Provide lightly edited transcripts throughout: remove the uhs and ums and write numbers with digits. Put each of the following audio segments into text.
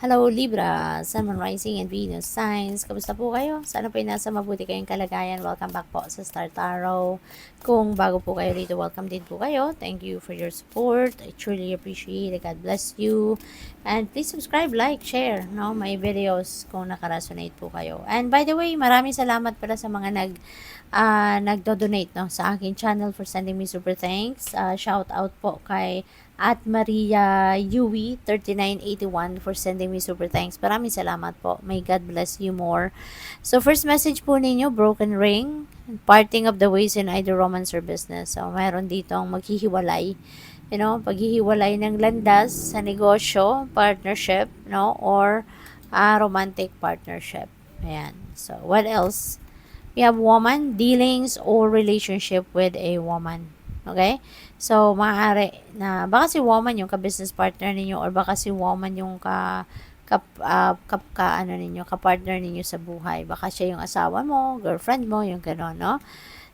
Hello Libra, Sun, Moon, Rising, and Venus signs. Kamusta po kayo? Sana po ay nasa mabuti kayong kalagayan. Welcome back po sa Star Tarot. Kung bago po kayo dito, welcome din po kayo. Thank you for your support. I truly appreciate it. God bless you. And please subscribe, like, share my videos kung nakaresonate po kayo. And by the way, maraming salamat pala sa mga nagdo-donate sa aking channel for sending me super thanks. Shout out po kay at Maria Yui 3981 for sending me super thanks. Maraming salamat po. May God bless you more. So first message po ninyo, broken ring, parting of the ways in either romance or business. So mayroon ditong maghihiwalay, paghihiwalay ng landas sa negosyo, partnership, or romantic partnership. Ayan. So what else? We have woman, dealings or relationship with a woman. Okay? So, maaari na baka si woman yung ka-business partner ninyo or baka si woman yung ka-partner ninyo sa buhay. Baka siya yung asawa mo, girlfriend mo, yung gano'n, no?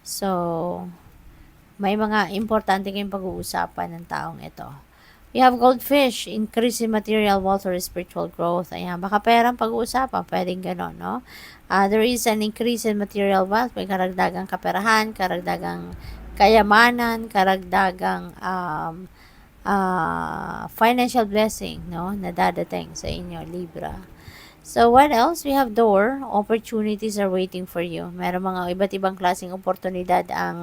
So, may mga importante kayong pag-uusapan ng taong ito. We have goldfish, increase in material wealth or spiritual growth. Ayan, baka perang pag-uusapan, pwedeng gano'n, no? There is an increase in material wealth, may karagdagang kaperahan, karagdagang kayamanan, karagdagang financial blessing, na dadating sa inyo, Libra. So, what else? We have door. Opportunities are waiting for you. Meron mga iba't ibang klaseng oportunidad ang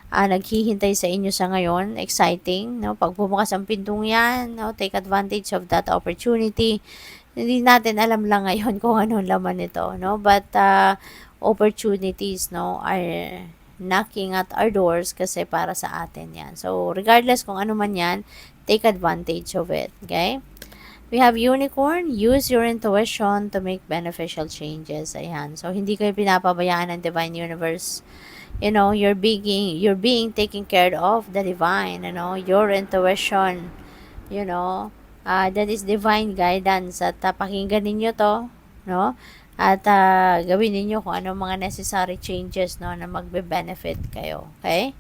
naghihintay sa inyo sa ngayon. Exciting, no? Pag bumukas ang pintong yan, take advantage of that opportunity. Hindi natin alam lang ngayon kung anong laman nito, no? But, opportunities, are knocking at our doors kasi para sa atin yan. So, regardless kung ano man yan, take advantage of it, okay? We have unicorn, use your intuition to make beneficial changes. Ayan. So, hindi kayo pinapabayaan ng divine universe. You're being taken care of the divine, your intuition, that is divine guidance at pakinggan ninyo to, no? At gawin ninyo kung ano mga necessary changes, na magbe-benefit kayo. Okay?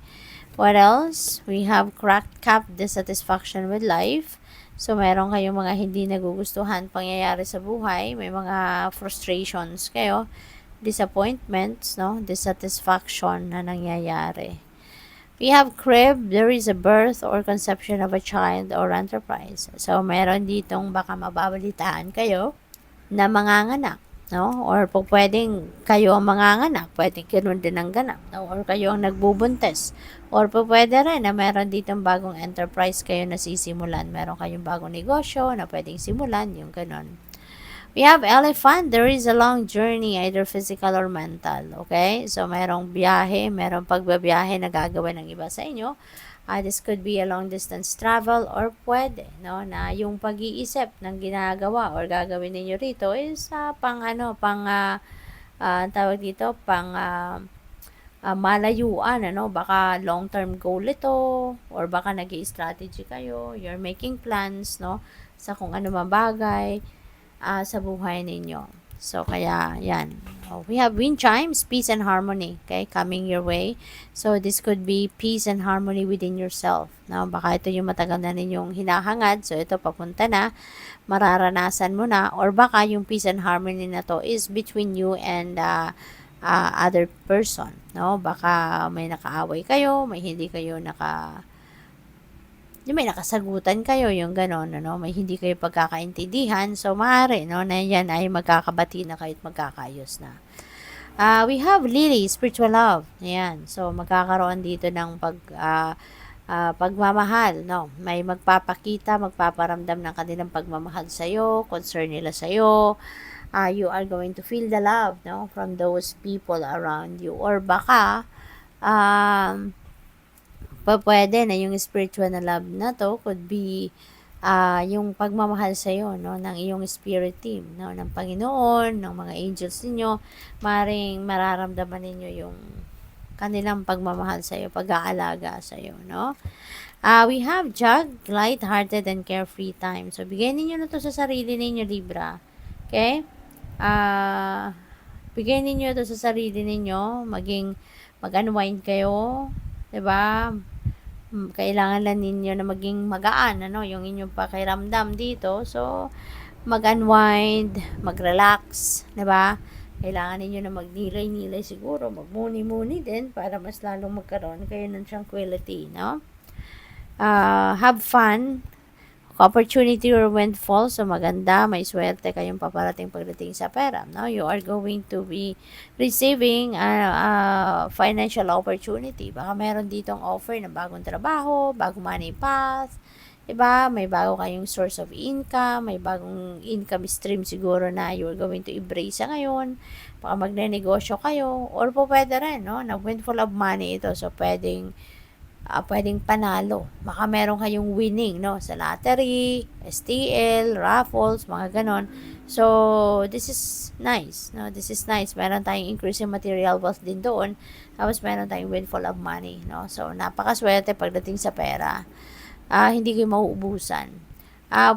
What else? We have cracked cap dissatisfaction with life. So, meron kayong mga hindi nagugustuhan pangyayari sa buhay. May mga frustrations kayo. Disappointments, dissatisfaction na nangyayari. We have crib, there is a birth or conception of a child or enterprise. So, meron ditong baka mababalitaan kayo na manganganak, or po pwedeng kayo ang manganganak, pwedeng ganoon din ang ganap, or kayo ang nagbubuntes, or po pwede rin na meron ditong bagong enterprise kayo na sisimulan, meron kayong bagong negosyo na pwedeng simulan, yung ganon. We have elephant, there is a long journey, either physical or mental, okay? So, merong biyahe, merong pagbabiyahe na gagawin ng iba sa inyo. This could be a long distance travel or pwede, na yung pag-iisip ng ginagawa or gagawin ninyo rito is tawag dito, malayuan, baka long-term goal ito or baka nag-i-strategy kayo, you're making plans, sa kung ano mabagay sa buhay ninyo. So, kaya, yan. We have wind chimes, peace and harmony, okay, coming your way. So, this could be peace and harmony within yourself. Baka ito yung matagal na ninyong hinahangad. So, ito papunta na, mararanasan mo na, or baka yung peace and harmony na to is between you and other person. Baka may nakaaway kayo, may hindi kayo yung may nakasagutan kayo, yung gano'n, may hindi kayo pagkakaintindihan, so maaari, na yan ay magkakabati na kayo at magkakayos na. We have lily, spiritual love, ayan, so magkakaroon dito ng pagmamahal, may magpapakita, magpaparamdam ng kanilang pagmamahal sa'yo, concern nila sa'yo, you are going to feel the love, from those people around you, or baka, pwede na yung spiritual na love na to could be yung pagmamahal sa iyo, ng iyong spirit team, ng Panginoon, ng mga angels ninyo, maring mararamdaman ninyo yung kanilang pagmamahal sa iyo, pag-aalaga sa iyo, we have jug, light-hearted and carefree time. So, bigay ninyo na to sa sarili ninyo, Libra. Okay? Bigay ninyo to sa sarili ninyo, mag-unwind kayo, 'di ba? Kailangan lang ninyo na maging magaan, yung inyong pakiramdam dito. So, mag-unwind, mag-relax, 'di ba? Kailangan ninyo na magnilay-nilay siguro, magmuni-muni din para mas lalong magkaroon kayo ng tranquility, no? Have fun, opportunity or windfall, so maganda, may swerte kayong paparating pagdating sa pera, no? You are going to be receiving a financial opportunity. Baka meron ditong offer ng bagong trabaho, bagong money path, diba? May bago kayong source of income, may bagong income stream siguro na you're going to embrace sa ngayon. Baka magne-negosyo kayo, or po pwede rin, no? Na windfall of money ito, so pwedeng panalo. Baka meron kayong winning, no? Sa lottery, STL, raffles, mga ganon. So, this is nice, no? This is nice. Meron tayong increase in material wealth din doon. Tapos, meron tayong windfall of money, no? So, napakaswerte pagdating sa pera. Hindi kayo mauubusan.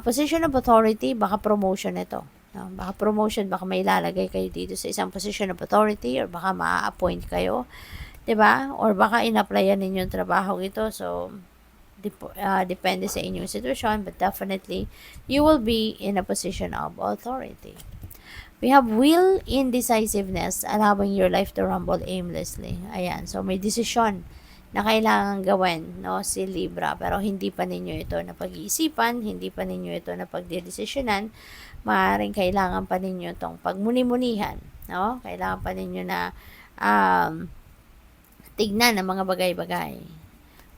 Position of authority, baka promotion ito. No? Baka promotion, baka may lalagay kayo dito sa isang position of authority, or baka ma-appoint kayo. 'Di ba? Or baka in-applyan ninyo yung trabaho ito. So, depende sa inyong sitwasyon, but definitely, you will be in a position of authority. We have will, indecisiveness, allowing your life to rumble aimlessly. Ayan, so may desisyon na kailangan gawin, no, si Libra, pero hindi pa ninyo ito na pag-iisipan, hindi pa ninyo ito na pagdedesisyonan. Maaaring kailangan pa ninyo itong pagmuni-munihan, no? Kailangan pa ninyo na tignan ang mga bagay-bagay.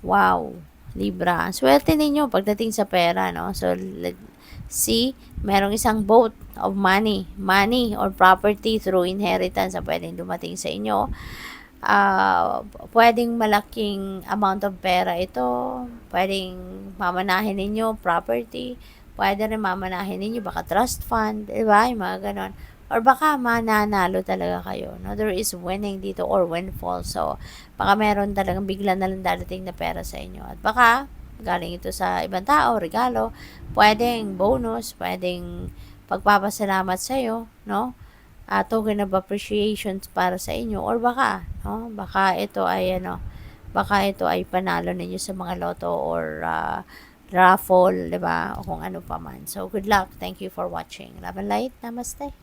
Wow, Libra. Swerte ninyo pagdating sa pera, no? So, see, merong isang boat of money or property through inheritance na pwedeng dumating sa inyo. Pwedeng malaking amount of pera ito, pwedeng mamanahin ninyo property, pwede rin mamanahin ninyo baka trust fund, diba? Yung mga ganon. Or baka mananalo talaga kayo, no? There is winning dito or windfall. So, baka meron talagang bigla na lang dadating na pera sa inyo. At baka galing ito sa ibang tao, regalo, pwedeng bonus, pwedeng pagpapasalamat sa iyo, no? Token of appreciation para sa inyo, or baka, no? Baka ito ay panalo ninyo sa mga loto or raffle, 'di ba? O kung ano pa man. So, good luck. Thank you for watching. Love and light. Namaste.